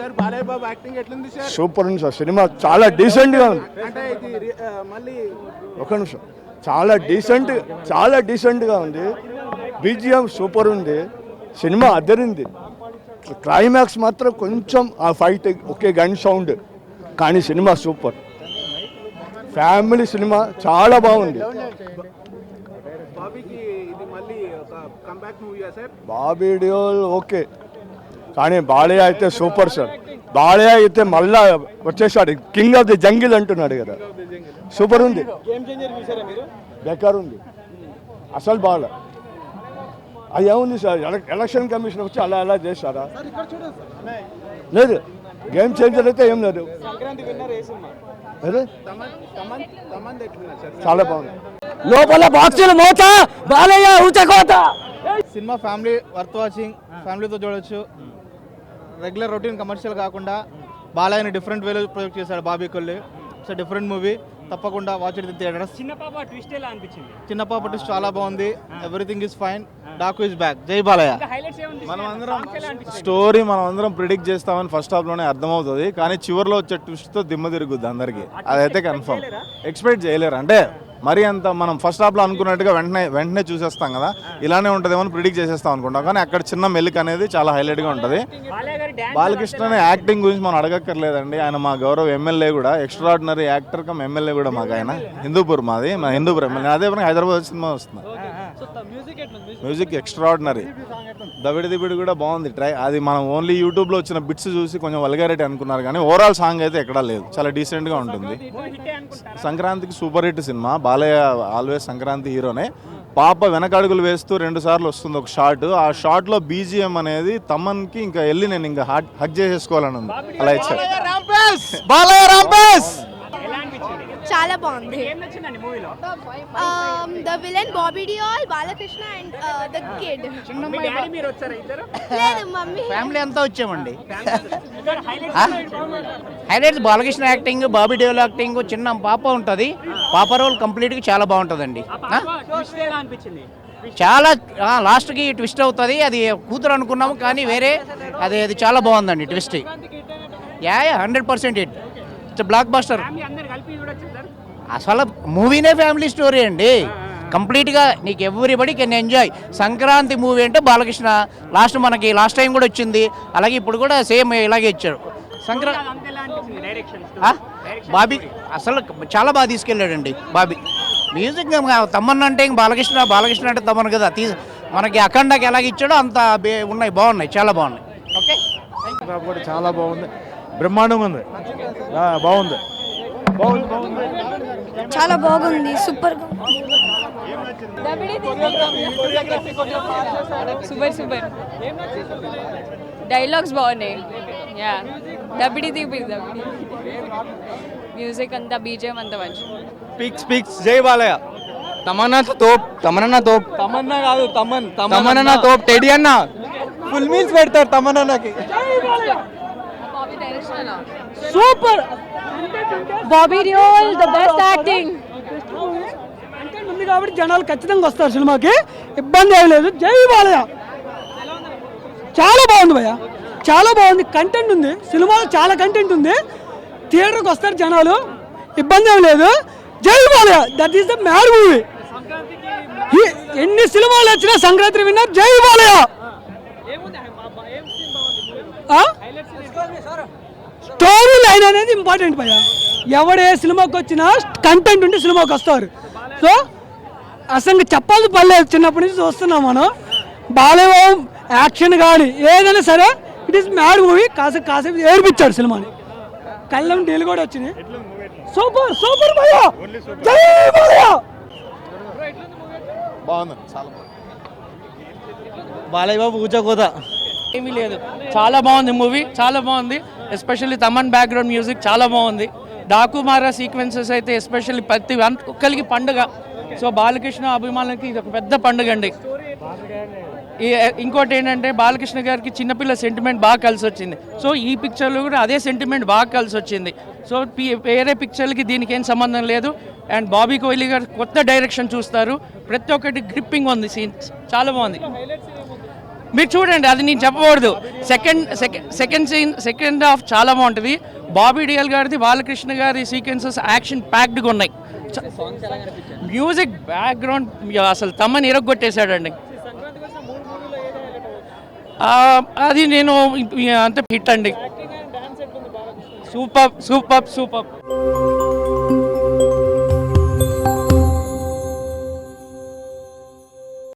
Sir Balayya Babu acting ఎట్లుంది sir? Super ఉంది sir. Cinema చాలా డీసెంట్గా ఉంది. అంటే ఇది మళ్ళీ ఒక నిమిషం, చాలా డీసెంట్గా ఉంది. బీజిఎం సూపర్ ఉంది. సినిమా అద్దరింది. క్లైమాక్స్ మాత్రం కొంచెం ఆ ఫైట్ ఒకే గన్ సౌండ్, కానీ సినిమా సూపర్. ఫ్యామిలీ సినిమా చాలా బాగుంది. బాబీకి ఇది మళ్ళీ ఒక కంబ్యాక్ మూవీయా సార్? బాబీ డియోల్ ఓకే, కానీ బాలయ్య అయితే సూపర్ సార్. బాలయ్య అయితే మళ్ళా వచ్చేసాడు, కింగ్ ఆఫ్ ది జంగిల్ అంటున్నాడు కదా. సూపర్ ఉంది. బెకార్ ఉంది అసలు. బాగా అది ఏముంది సార్, ఎలక్షన్ కమిషన్ వచ్చి అలా చేశారా? లేదు, గేమ్ చేంజర్ అయితే ఏం లేదు. చాలా బాగుంది. లోపల బాక్సులు మోత, బాలయ్య ఊచకోత. సినిమా ఫ్యామిలీ వర్త్ వాచింగ్, ఫ్యామిలీతో చూడొచ్చు. రెగ్యులర్ రొటీన్ కమర్షియల్ కాకుండా బాలయ్యని డిఫరెంట్ వేలో ప్రొజెక్ట్ చేశాడు Bobby Kolli. It's different movie, తప్పకుండా వాచ్ ఇట్ ఇన్ థియేటర్స్. చిన్న పాప ట్విస్ట్ ఎలా అనిపించింది? చిన్న పాప ట్విస్ట్ చాలా బాగుంది. Everything is fine. Daaku is back. జై బాలయ్య. హైలైట్స్ ఏముంది? స్టోరీ మనం అందరం ప్రిడిక్ట్ చేస్తామని ఫస్ట్ హాఫ్ లోనే అర్థమవుతుంది, కానీ చివరిలో వచ్చే ట్విస్ట్ తో దిమ్మ తిరుగుద్ది అందరికి. అదైతే కన్ఫర్మ్. ఎక్స్పెక్ట్ చేయలేరు. అంటే మరి అంత మనం ఫస్ట్ హాఫ్ లో అనుకున్నట్టుగా వెంటనే చూసేస్తాం కదా, ఇలానే ఉంటదేమో ప్రిడిక్ట్ చేసేస్తాం అనుకుంటాం, కానీ అక్కడ చిన్న మెలిక్ అనేది చాలా హైలైట్ గా ఉంటది. బాలకృష్ణ యాక్టింగ్ గురించి మనం అడగక్కర్లేదండి. ఆయన మా గౌరవ ఎమ్మెల్యే కూడా, ఎక్స్ట్రాడినరీ యాక్టర్ కమ్ ఎమ్మెల్యే కూడా మాకు. ఆయన హిందూపూర్, మాది మా హిందూపూర్ ఎమ్మెల్యే. అదే హైదరాబాద్ సినిమా వస్తుంది. Music extraordinary. దబిడి కూడా బాగుంది. అది మనం ఓన్లీ యూట్యూబ్ లో వచ్చిన బిట్స్ చూసి కొంచెం వల్గారిటీ అనుకున్నారు, కానీ ఓవరాల్ సాంగ్ అయితే ఎక్కడా లేదు. చాలా డీసెంట్ గా ఉంటుంది. సంక్రాంతికి super hit cinema. Balayya always Sankranti హీరోనే. పాప వెనకడుగులు వేస్తూ 2 సార్లు వస్తుంది ఒక షాట్. ఆ షాట్ లో బీజిఎం అనేది తమన్ కి ఇంకా వెళ్ళి నేను ఇంకా హగ్ చేసేసుకోవాలని ఉంది. అలా ఇచ్చారు. బాలయ్య రాంపేస్ చాలా బాగుంది. ఏం నచ్చిందండి మూవీలో? The villain Bobby Deol, Balakrishna and the kid. Me daddy మీరు వచ్చారా ఇద్దరు? లేదు, మమ్మీ. ఫ్యామిలీ అంతా వచ్చామండి. Highlights highlights Balakrishna acting, Bobby Deol acting. చిన్న పాప ఉంటుంది, పాప రోల్ కంప్లీట్ గా చాలా బాగుంటుందండి. ట్విస్ట్ ఎలా అనిపించింది? చాలా లాస్ట్కి ట్విస్ట్ అవుతుంది. అది కూతురు అనుకున్నాము, కానీ వేరే అది చాలా బాగుందండి twist. 100% hit. It's block buster. Family అందరు కలిపి చూడొచ్చు సార్. అసలు మూవీనే ఫ్యామిలీ స్టోరీ అండి. కంప్లీట్గా నీకు everybody can enjoy. Sankranti movie అంటే బాలకృష్ణ మనకి లాస్ట్ టైం కూడా వచ్చింది, అలాగే ఇప్పుడు కూడా సేమ్ ఇలాగే ఇచ్చారు. బాబీ అసలు చాలా బాగా తీసుకెళ్ళాడండి బాబీ. మ్యూజిక్ తమన్ అంటే బాలకృష్ణ అంటే తమన్ కదా. మనకి అఖండకి ఎలాగ ఇచ్చాడో అంత బాగున్నాయి, చాలా బాగున్నాయి. ఓకే, కూడా చాలా బాగుంది. బ్రహ్మాండంగా ఉంది. బాగుంది. చాలా బాగుంది, సూపర్. సూపర్. డైలాగ్స్ బాగున్నాయి. దబిడి మ్యూజిక్ అంతా, బీజేం అంతా మంచి. స్పీక్స్ జై బాలయ్య. తమన్నా తోప్. తమన్నా కాదు, తమన్నా తోప్. టెడి అన్న ఫుల్ మీల్స్ పెడతారు తమన్నాకి. Super. Bobby Deol the best acting. ఉంది కాబట్టి జనాలు ఖచ్చితంగా వస్తారు సినిమాకి, ఇబ్బంది ఏం లేదు. జై బాలయ్య. చాలా బాగుంది భయ్య, చాలా బాగుంది. కంటెంట్ ఉంది సినిమాలో, చాలా కంటెంట్ ఉంది. థియేటర్కి వస్తారు జనాలు, ఇబ్బంది ఏం లేదు. జై Balayya. That is the mad movie. ఎన్ని సినిమాలు వచ్చినా సంక్రాంతి విన్నర్ జై బాలయ్య. స్టోరీ లైన్ అనేది ఇంపార్టెంట్ భయ్య. ఎవడే సినిమాకి వచ్చినా కంటెంట్ ఉంటే సినిమాకి వస్తారు. సో అసలు చెప్పాల్సి పర్లేదు, చిన్నప్పటి నుంచి చూస్తున్నాం మనం. బాలయ్య యాక్షన్ కానీ ఏదైనా సరే ఇట్ ఈస్ మ్యాడ్ మూవీ. కాసేపు ఏర్పించాడు సినిమాని. కళ్ళం డీల్ కూడా వచ్చినాయి. సూపర్ భయ్య. జై బాలయ్య. బాగుంది, చాలా బాగుంది. బాలయ్య బాబు ఊచకోత ఏమీ లేదు, చాలా బాగుంది మూవీ, చాలా బాగుంది. ఎస్పెషల్లీ తమన్ బ్యాక్గ్రౌండ్ మ్యూజిక్ చాలా బాగుంది. డాకుమారా సీక్వెన్సెస్ అయితే ఎస్పెషల్లీ ప్రతి ఒక్కరికి పండుగ. సో బాలకృష్ణ అభిమానులకి ఇది ఒక పెద్ద పండుగ అండి. ఇంకోటి ఏంటంటే బాలకృష్ణ గారికి చిన్నపిల్ల సెంటిమెంట్ బాగా కలిసి వచ్చింది. సో ఈ పిక్చర్లో కూడా అదే సెంటిమెంట్ బాగా కలిసి వచ్చింది. సో వేరే పిక్చర్లకి దీనికి ఏం సంబంధం లేదు. అండ్ బాబీ కోహ్లీ గారు కొత్త డైరెక్షన్ చూస్తారు. ప్రతి ఒక్కటి గ్రిప్పింగ్ ఉంది, సీన్స్ చాలా బాగుంది. మీరు చూడండి, అది నేను చెప్పకూడదు. సెకండ్ హాఫ్ చాలా బాగుంటుంది. బాబీ డియోల్ గారిది, బాలకృష్ణ గారి సీక్వెన్సెస్ యాక్షన్ ప్యాక్డ్గా ఉన్నాయి. మ్యూజిక్ బ్యాక్గ్రౌండ్ అసలు తమ్మని ఇరగొట్టేశాడండి. అది నేను అంతే హిట్ అండి. సూపర్.